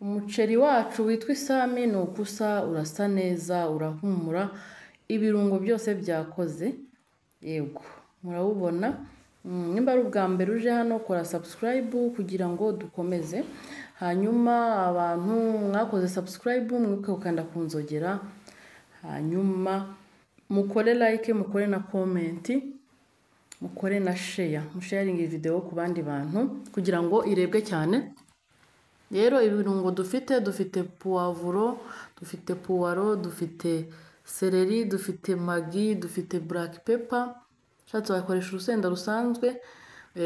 Umuceri wacu witwa isami ni uko usa, urasa neza, urahumura, ibirungo byose byakoze. Yego murabubona. Nimba ari ubwa mbere uje hano kora subscribe kugira ngo dukomeze. Hanyuma abantu mwakoze subscribe mwibuke gukanda ku nzogera, hanyuma mukore like, mukore na comment, mukore na share, musharing iyi video ku bandi bantu kugira ngo irebwe cyane. Rero ibirungo dufite poivro, dufite puwaro, dufite celery, dufite magi, dufite black pepper, shatse wakoresha urusenda rusanzwe,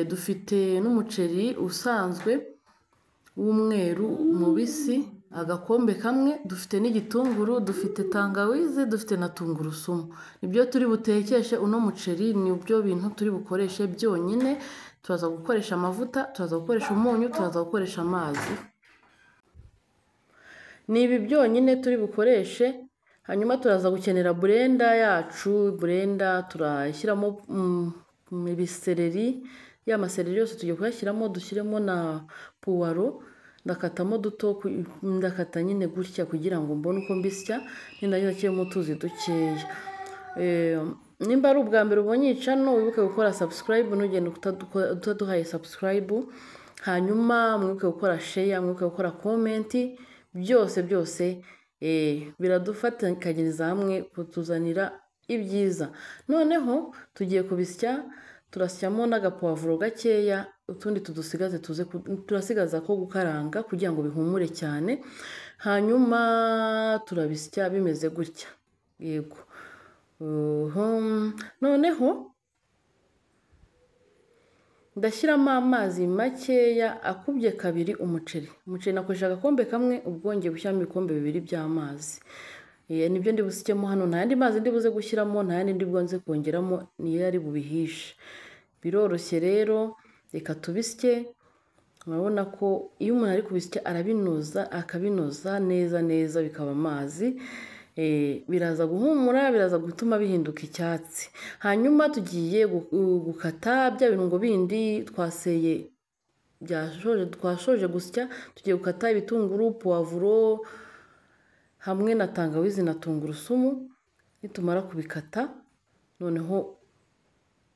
dufite n'umuceri usanzwe w'umweru mubisi agakombe kamwe, dufite n'igitunguru, dufite tangawizi, dufite na tungurusumu. Nibyo turi butekeshe uno muceri, nibyo bintu turi bukoreshe byonyine. Turaza gukoresha amavuta, turaza gukoresha umunyu, turaza gukoresha amazi. Ni ibi byonyine turi bukoreshe. Hanyuma turaza gukenera blender yacu. Blender turashyiramo ibisereri, ya masereri yose tugiye kuyashyiramo, dushyiremo na puwaro, ndakatamo duto, ndakata nyine gutya kugira ngo mbone uko mbisya, nindagiza cyemo tuzi dukeya. Nimba ari ubwa mbere ubonye channel wibuke gukora subscribe, nugende utaduhaye subscribe. Hanyuma mwibuke gukora share, mwibuke gukora comment, byose biradufatanyiriza hamwe kutuzanira ibyiza. Noneho tugiye kubisya, turasyamo n'agapoivro gakeya, utundi tudusigaze turasigaza ko gukaranga kugira ngo bihumure cyane. Hanyuma turabisya bimeze gutya. Yego. Noneho ndashyiramo amazi makeya akubye kabiri umuceri. Umuceri nakoresha agakombe kamwe, ubwo ngiye gushyiramo ibikombe bibiri by'amazi. Nibyo ndi busikemo hano, nta yandi mazi ndi buze gushyiramo, nta yandi ndi bwonze kongeramo, niyo ari bubihishe. Biroroshye rero, reka tubisye. Murabona ko iyo umuntu ari kubisya arabinoza, akabinoza neza bikaba amazi. Biraza guhumura, biraza gutuma bihinduka icyatsi. Hanyuma tugiye gukata bya birungo bindi twashoje gusya. Tugiye gukata ibitunguru, poivro hamwe na tangawizi na tungurusumu. Nitumara kubikata noneho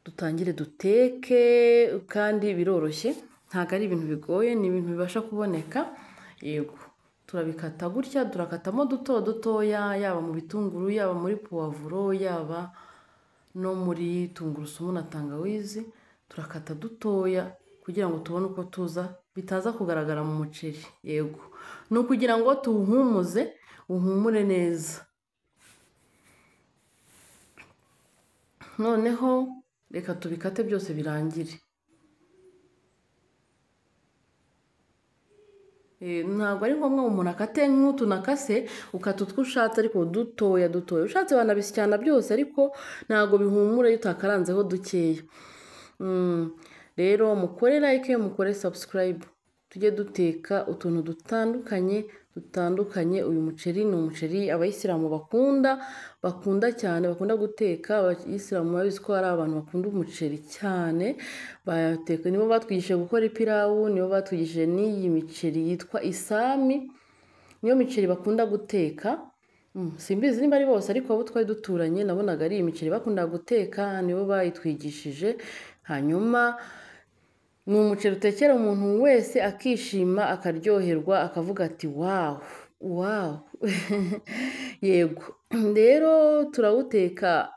dutangire duteke, kandi biroroshye, ntago ari ibintu bigoye, ni ibintu bibasha kuboneka. Yego, turabikata gutya, turakatamo dutoya, yaba mu bitunguru, yaba muri poivro, yaba no muri tungurusumu na tangawizi. Turakata dutoya kugira ngo tubone uko bitaza kugaragara mu muceri. Yego, ni ukugira ngo tuwuhumuze, uhumure neza. Noneho reka tubikate byose birangire. Ntabwo ari ngombwa umuntu akate nk'utu nakase, ukata utwo ushatse ariko dutoya. Ushatse wanabisyana byose, ariko ntabwo bihumura iyo utakaranzeho dukeya. Rero mukore like, mukore subscribe, tujye duteka utuntu dutandukanye. Uyu muceri ni umuceri abayisilamu bakunda cyane, bakunda guteka. Abayisilamu babizi ko ari abantu bakunda umuceri cyane, bayateka. Nibo batwigishije gukora ipirawu, nibo batwigishije n'iyi miceri yitwa isami, niyo miceri bakunda guteka. Simbizi nimba ari bose, ariko abo twari duturanye nabonaga ari iyi miceri bakunda guteka, nibo bayitwigishije. Hanyuma ni umuceri utekera umuntu wese akishima, akaryoherwa, akavuga ati wow. Yego, rero turawuteka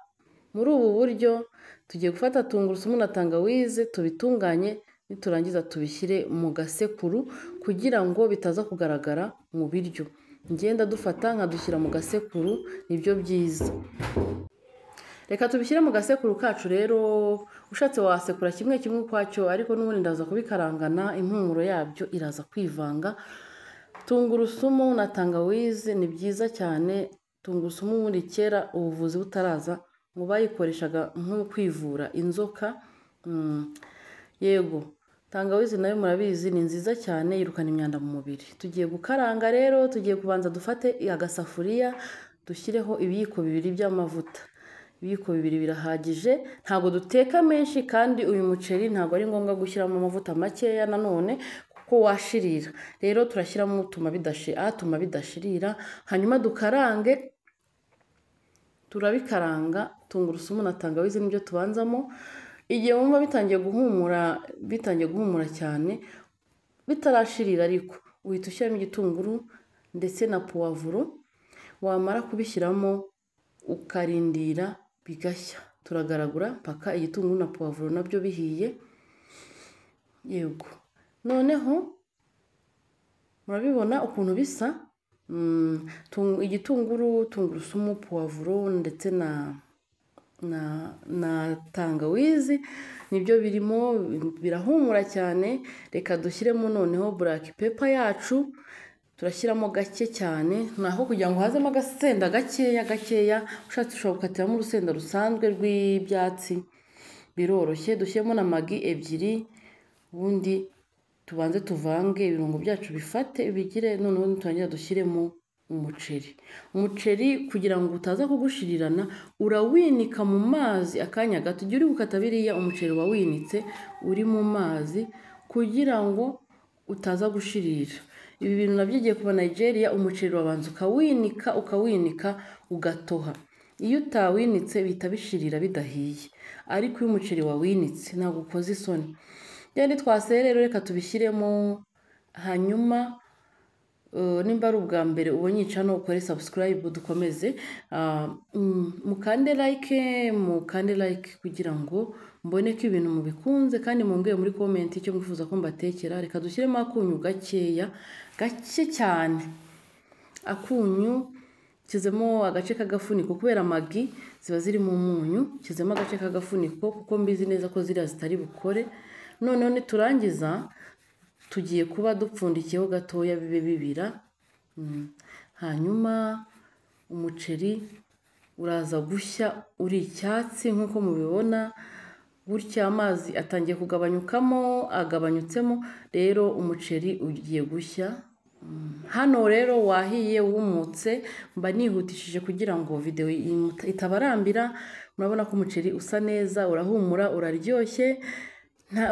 muri ubu buryo. Tugiye gufata tungurusumu na tangawizi, tubitunganye, niturangiza tubishyire mu gasekuru kugira ngo bitaza kugaragara mu biryo. Ngenda dufata nkadushyira mu gasekuru, nibyo byiza. Reka tubishyire mu gasekuru kacu rero. Ushatse wasekura kimwe ukwacyo, ariko n'ubundi ndaza kubikarangana, impumuro yabyo iraza kwivanga. Tungurusumu na tangawizi ni byiza cyane. Tungurusumu muri kera ubuvuzi butaraza, ngo bayikoreshaga nko kwivura inzoka. Yego, tangawizi nayo murabizi ni nziza cyane, yirukana imyanda mu mubiri. Tugiye gukaranga rero, tugiye kubanza dufate agasafuriya, dushyireho ibiyiko bibiri by'amavuta. Ibiyiko bibiri birahagije, ntabwo duteka menshi, kandi uyu muceri ntabwo ari ngombwa gushyiramo amavuta makeya nanone, ko washirira. Rero turashyiramo atuma bidashirira, hanyuma dukarange. Turabikaranga, tungurusumu na tangawizi nibyo tubanzamo. Igihe wumva bitangiye guhumura cyane, bitarashirira ariko, uhita ushyiramo igitunguru ndetse na puwavuro. Wamara kubishyiramo ukarindira bigashya. Turagaragura mpaka igitunguru na puwavuro nabyo bihiye. Yego. Noneho murabibona ukuntu bisa. Igitunguru, tungurusumu, puwavuro ndetse na tangawizi nibyo birimo, birahumura cyane. Reka dushyiremo noneho black pepper yacu. Turashyiramo gake cyane, naho kugira ngo hazemo agasenda gakeya. Ushatse ushobora gukatiramo urusenda rusanzwe rw'ibyatsi, biroroshye. Dushyiremo na magi ebyiri, ubundi tubanze tuvange ibirungo byacu bifate bigire. Noneho turangira dushyiremo umuceri kugira ngo utaza kugushirirana, urawinika mu mazi akanya gato. Igihe uri gukata biriya umuceri wawinitse uri mu mazi kugira ngo utaza gushirira. Ibi bintu nabyigiye kuba Nigeria. Umuceri wabanza ukawinika ugatoha. Iyo utawinitse bihita bishirira bidahiye, ariko iyo umuceri wawinitse ntabwo ukoze isoni. Yandi twaseye rero, reka tubishyiremo. Hanyuma nimba ari ubwa mbere ubonye icano, ukore subscribe. Dukomeze mukande like kugira ngo mbone ko ibintu mubikunze, kandi mumbwiye muri comment icyo mwifuza ko mbatekera. Reka dushyiremo akunyu gake cyane. Akunyu kizemo agace k'agafuniko kubera magi ziba ziri mu munyu. Kizemo agace k'agafuniko kuko mbizi neza ko ziriya zitari bukore. Noneho niturangiza tugiye kuba dupfundikiyeho gatoya bibe bibira. Hanyuma umuceri uraza gushya uri icyatsi nk'uko mubibona. Gutya amazi atangiye agabanyutsemo, rero umuceri ugiye gushya. Hano rero wahiye wumutse, mba nihutishije kugira ngo video itabarambira. Murabona ko umuceri usa neza, urahumura, uraryoshye.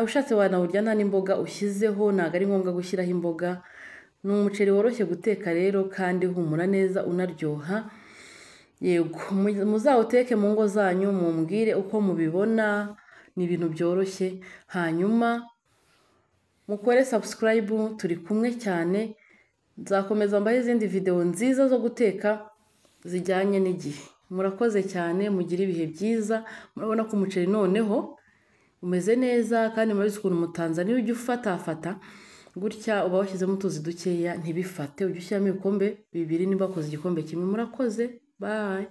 Ushatse wanawurya nta n'imboga ushyizeho, ntabwo ari ngombwa gushyiraho imboga. Ni umuceri woroshye guteka rero, kandi uhumura neza unaryoha. Yego, muzawuteke mu ngo zanyu, mumbwire uko mubibona. Ni ibintu byoroshye. Hanyuma mukore subscribe. Turi kumwe cyane. Nzakomeza mbahe izindi video nziza zo guteka zijyanye n'igihe. Murakoze cyane, mugire ibihe byiza. Murabona ko umuceri noneho umeze neza, kandi murabizi ukuntu mu Tanzania ujya ufatafata gutya, uba washyizemo utuzi dukeya ntibifate. Ujya ushyiramo ibikombe bibiri, niba wakoze igikombe kimwe. Murakoze, bye.